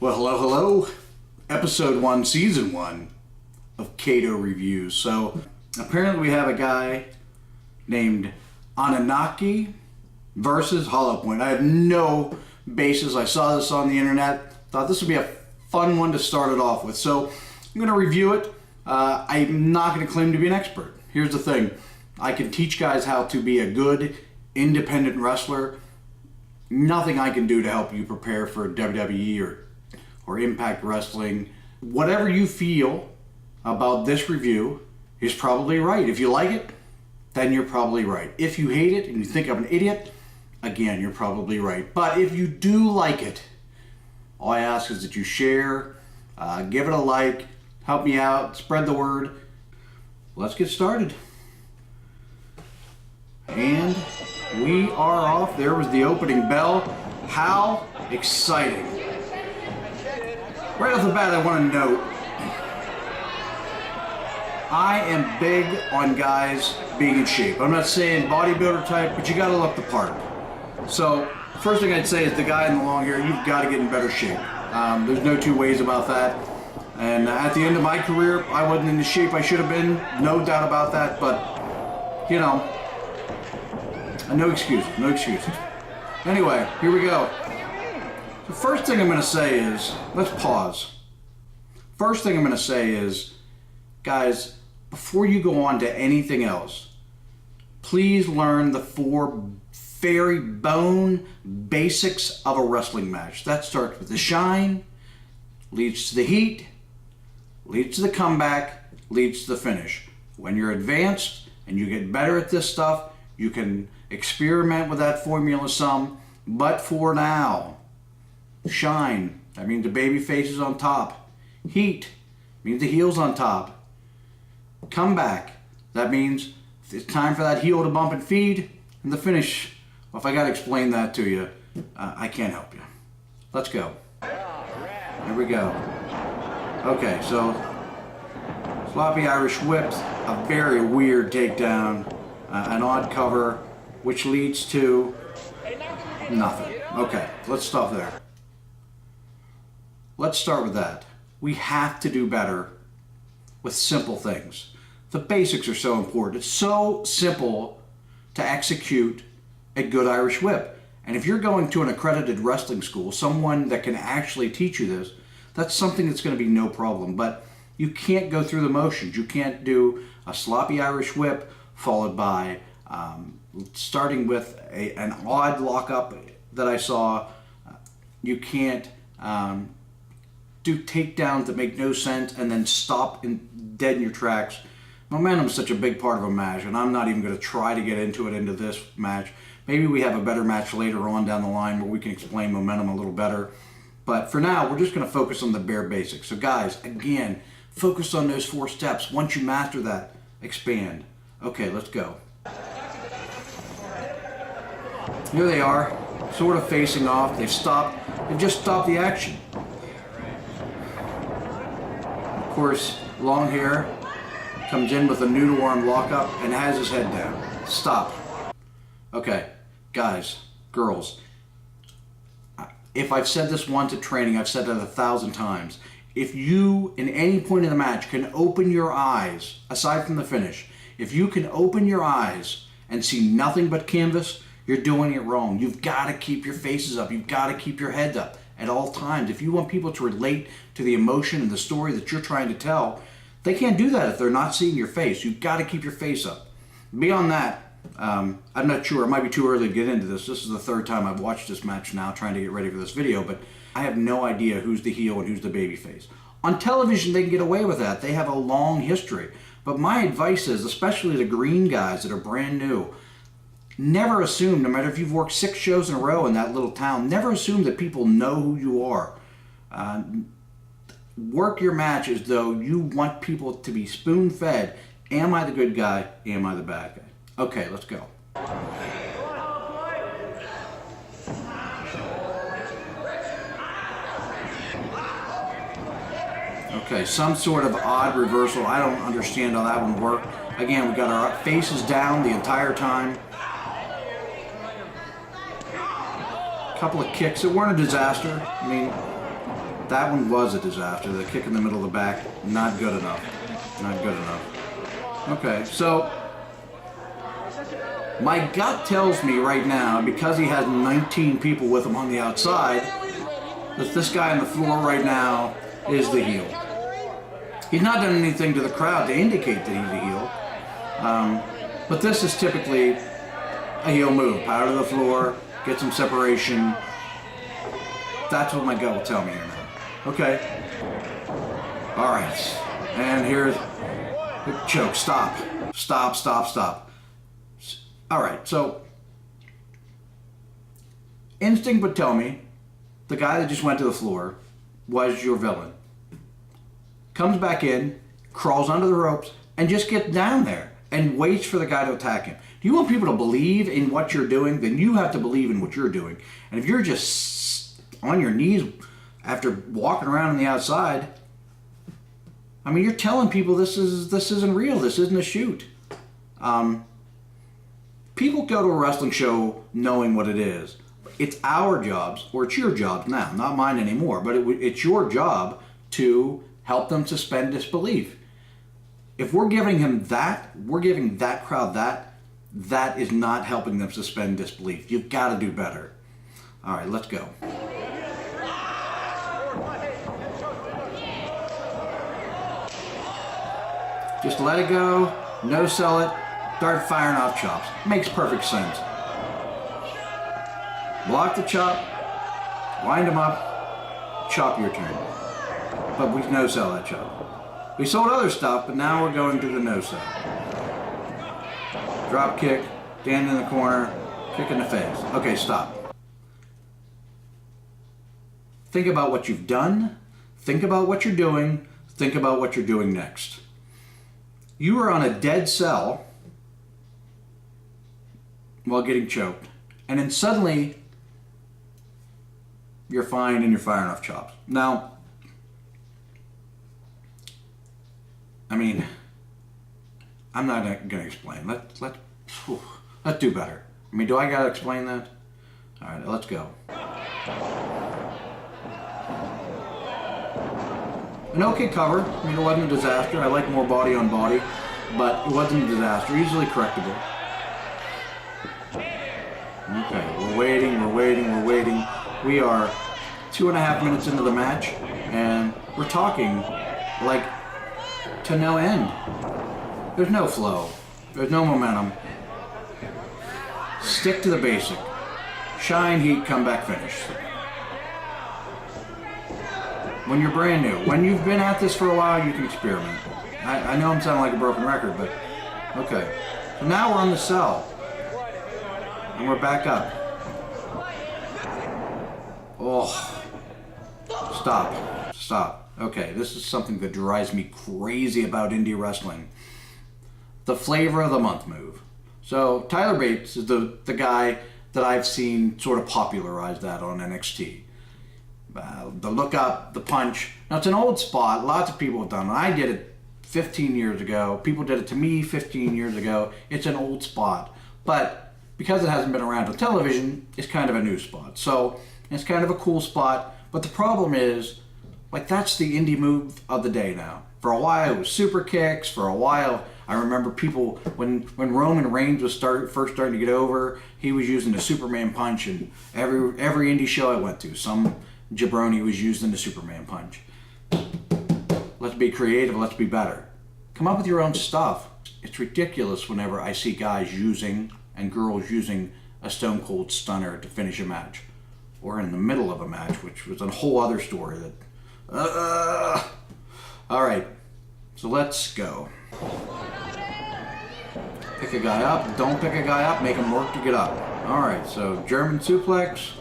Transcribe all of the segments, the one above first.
Well, hello. Episode 1, Season 1 of Kato Reviews. So, apparently we have a guy named Anunnaki versus Hollow Point. I have no basis. I saw this on the internet. Thought this would be a fun one to start it off with. So, I'm going to review it. I'm not going to claim to be an expert. Here's the thing. I can teach guys how to be a good, independent wrestler. Nothing I can do to help you prepare for WWE or Impact Wrestling. Whatever you feel about this review is probably right. If you like it, then you're probably right. If you hate it and you think I'm an idiot, again, you're probably right. But if you do like it, all I ask is that you share, give it a like, help me out, spread the word. Let's get started. And we are off. There was the opening bell. How exciting. Right off the bat, I want to note, I am big on guys being in shape. I'm not saying bodybuilder type, but you got to look the part. So, first thing I'd say is the guy in the long hair, you've got to get in better shape. There's no two ways about that. And at the end of my career, I wasn't in the shape I should have been. No doubt about that. But, you know, no excuses. No excuses. Anyway, here we go. The first thing I'm going to say is, let's pause. First thing I'm going to say is, guys, before you go on to anything else, please learn the 4 very bone basics of a wrestling match. That starts with the shine, leads to the heat, leads to the comeback, leads to the finish. When you're advanced and you get better at this stuff, you can experiment with that formula some, but for now, shine, that means the baby face is on top. Heat means the heel's on top. Comeback, that means it's time for that heel to bump and feed. And the finish, well, if I got to explain that to you, I can't help you. Let's go. Here we go. Okay, so sloppy Irish whip, a very weird takedown, an odd cover, which leads to nothing. Okay, let's stop there. Let's start with that. We have to do better with simple things. The basics are so important. It's so simple to execute a good Irish whip. And if you're going to an accredited wrestling school, someone that can actually teach you this, that's something that's going to be no problem. But you can't go through the motions. You can't do a sloppy Irish whip followed by starting with an odd lockup that I saw. You can't do takedowns that make no sense and then stop dead in your tracks. Momentum is such a big part of a match, and I'm not even going to try to get into this match. Maybe we have a better match later on down the line where we can explain momentum a little better. But for now, we're just going to focus on the bare basics. So guys, again, focus on those 4 steps. Once you master that, expand. Okay, let's go. Here they are, sort of facing off. They've just stopped the action. Of course, long hair comes in with a noodle arm lockup and has his head down. Stop. Okay, guys, girls, if I've said this once at training, I've said that 1,000 times. If you, in any point in the match, can open your eyes, aside from the finish, if you can open your eyes and see nothing but canvas, you're doing it wrong. You've got to keep your faces up. You've got to keep your head up at all times. If you want people to relate to the emotion and the story that you're trying to tell, they can't do that if they're not seeing your face. You've got to keep your face up. Beyond that, I'm not sure. It might be too early to get into this. This is the 3rd time I've watched this match now, trying to get ready for this video, but I have no idea who's the heel and who's the babyface. On television, they can get away with that. They have a long history. But my advice is, especially the green guys that are brand new, never assume, no matter if you've worked 6 shows in a row in that little town, never assume that people know who you are. Work your match as though you want people to be spoon-fed. Am I the good guy? Am I the bad guy? Okay, let's go. Okay, some sort of odd reversal. I don't understand how that one worked. Again, we got our faces down the entire time. Couple of kicks that weren't a disaster. I mean, That one was a disaster. The kick in the middle of the back, not good enough. Not good enough. Okay, so my gut tells me right now, because he has 19 people with him on the outside, that this guy on the floor right now is the heel. He's not done anything to the crowd to indicate that he's a heel. But this is typically a heel move. Power to the floor, get some separation. That's what my gut will tell me here now. Okay. All right. And here's the choke. Stop. Stop, stop, stop. All right. So instinct would tell me the guy that just went to the floor was your villain. Comes back in, crawls under the ropes, and just gets down there and waits for the guy to attack him. Do you want people to believe in what you're doing? Then you have to believe in what you're doing. And if you're just on your knees after walking around on the outside, I mean, you're telling people this isn't real. This isn't a shoot. People go to a wrestling show knowing what it is. It's our jobs, or it's your jobs now, not mine anymore, but it's your job to help them suspend disbelief. If we're giving him that, we're giving that crowd that is not helping them suspend disbelief. You've got to do better. All right, let's go. Just let it go, no sell it, start firing off chops. Makes perfect sense. Block the chop, wind them up, chop your turn. But we no sell that chop. We sold other stuff, but now we're going to the no sell. Drop kick, stand in the corner, kick in the face. Okay, stop. Think about what you've done, think about what you're doing, think about what you're doing next. You were on a dead cell while getting choked, and then suddenly you're fine and you're firing off chops. Now, I mean, I'm not going to explain. Let's do better. I mean, do I got to explain that? All right, let's go. An okay cover. I mean, it wasn't a disaster. I like more body on body, but it wasn't a disaster. Easily correctable. Okay, we're waiting. We are 2.5 minutes into the match, and we're talking like to no end. There's no flow. There's no momentum. Stick to the basic. Shine, heat, come back, finish. When you're brand new, when you've been at this for a while, you can experiment. I know I'm sounding like a broken record, but okay. So now we're on the cell. And we're back up. Oh. Stop. Okay, this is something that drives me crazy about indie wrestling. The flavor of the month move. So Tyler Bates is the guy that I've seen sort of popularize that on NXT. The look up, the punch. Now it's an old spot. Lots of people have done it. I did it 15 years ago. People did it to me 15 years ago. It's an old spot. But because it hasn't been around on television, it's kind of a new spot. So it's kind of a cool spot. But the problem is, like, that's the indie move of the day now. For a while, it was super kicks. For a while, I remember people, when Roman Reigns was first starting to get over, he was using the Superman punch, and every indie show I went to, some jabroni was using the Superman punch. Let's be creative, let's be better. Come up with your own stuff. It's ridiculous whenever I see guys using, and girls using, a Stone Cold Stunner to finish a match. Or in the middle of a match, which was a whole other story that... Alright, so let's go. Pick a guy up, don't pick a guy up, make him work to get up. Alright, so German suplex.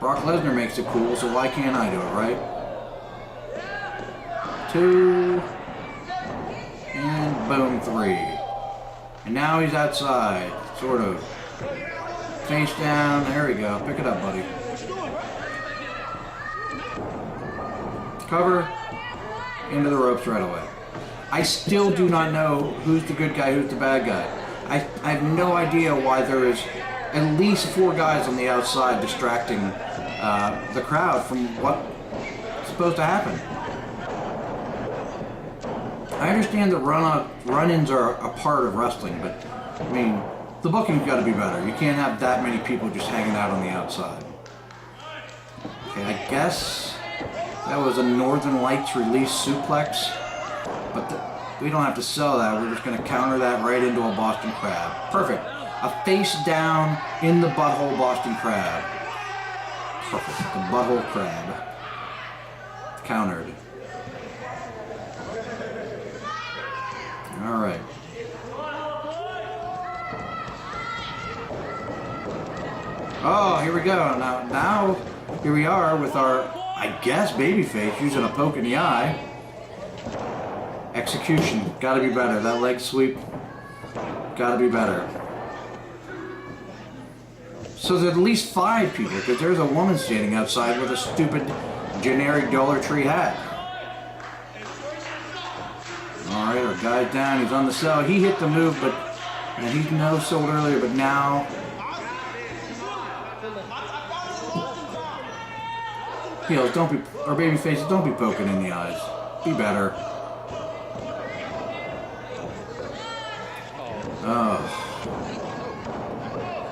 Brock Lesnar makes it cool, so why can't I do it, right? 2. And boom, 3. And now he's outside, sort of. Face down, there we go. Pick it up, buddy. Cover, into the ropes right away. I still do not know who's the good guy, who's the bad guy. I have no idea why there is at least 4 guys on the outside distracting the crowd from what's supposed to happen. I understand that run-ins are a part of wrestling, but I mean, the booking's got to be better. You can't have that many people just hanging out on the outside. Okay, I guess that was a Northern Lights release suplex, but we don't have to sell that. We're just going to counter that right into a Boston Crab. Perfect. A face down in the butthole Boston Crab. Perfect. The butthole crab. Countered. All right. Oh, here we go. Now, here we are with our, I guess, babyface using a poke in the eye. Execution, gotta be better. That leg sweep, gotta be better. So there's at least 5 people, because there's a woman standing outside with a stupid generic Dollar Tree hat. All right, our guy's down. He's on the cell. He hit the move, and he no-sold earlier, but now heels, don't be, or baby faces, don't be poking in the eyes. Be better.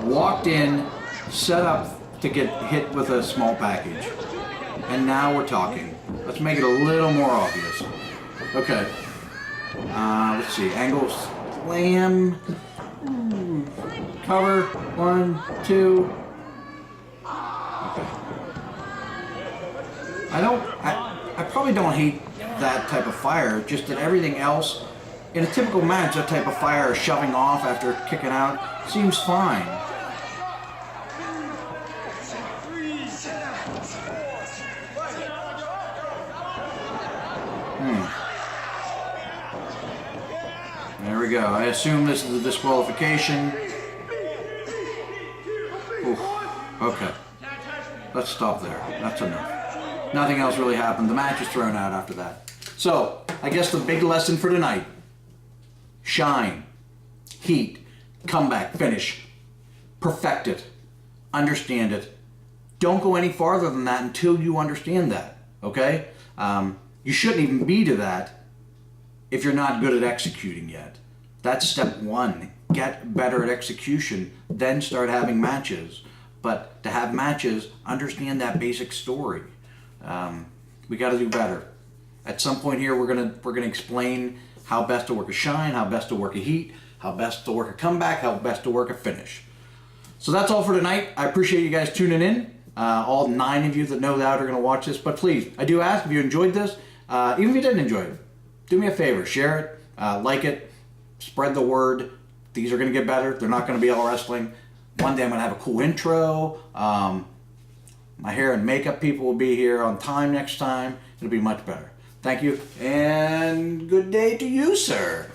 Walked in, set up to get hit with a small package. And now we're talking. Let's make it a little more obvious. Okay. Let's see. Angle slam. Cover. 1, 2. Okay. I probably don't hate that type of fire, just that everything else, in a typical match, that type of fire shoving off after kicking out seems fine. There we go. I assume this is a disqualification. Oof. Okay. Let's stop there. That's enough. Nothing else really happened. The match is thrown out after that. So, I guess the big lesson for tonight. Shine. Heat. Comeback. Finish. Perfect it. Understand it. Don't go any farther than that until you understand that. Okay? You shouldn't even be to that if you're not good at executing yet. That's step 1. Get better at execution, then start having matches. But to have matches, understand that basic story. We got to do better. At some point here, we're gonna explain how best to work a shine, how best to work a heat, how best to work a comeback, how best to work a finish. So that's all for tonight. I appreciate you guys tuning in. All 9 of you that no doubt are going to watch this. But please, I do ask if you enjoyed this, even if you didn't enjoy it, do me a favor, share it, like it, spread the word. These are going to get better. They're not going to be all wrestling. One day I'm going to have a cool intro. My hair and makeup people will be here on time next time. It'll be much better. Thank you, and good day to you, sir.